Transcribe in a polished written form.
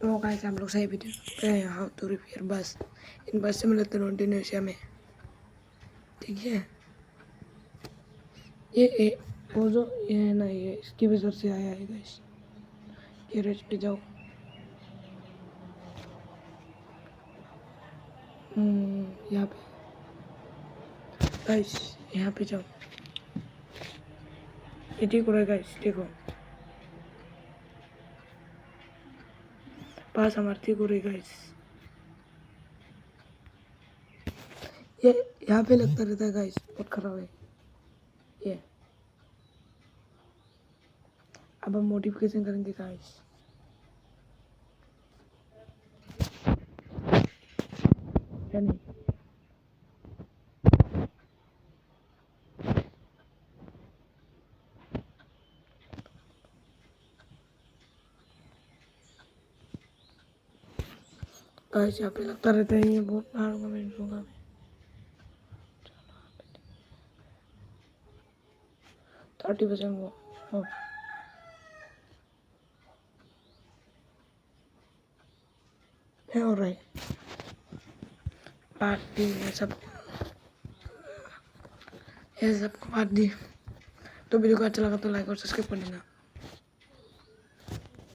तो गाइस हम लोग सही वीडियो पे हैं हाउ टू रिपेयर बस इन बस सिमुलेटर इंडोनेशिया में। ठीक है, ये वो जो ये है ना, ये इसकी वजह से आया है गाइस। गैरेज पे जाओ, यहाँ पे गाइस, यहाँ पे जाओ। ये ठीक हो रहा है गाइस, देखो पास हमारे ठीक हो रही गाइस। ये यहाँ पे लगता रहता है गाइस, बहुत खराब है ये। अब हम मॉडिफिकेशन करेंगे गाइस। है नहीं, गाइस यहाँ पे लगता रहता है, ये बहुत मारूंगा मैं इनका। 30% वो है हो रहा है। बात दी ये सब बात दी। तो वीडियो को अच्छा लगा तो लाइक और सब्सक्राइब कर लेना।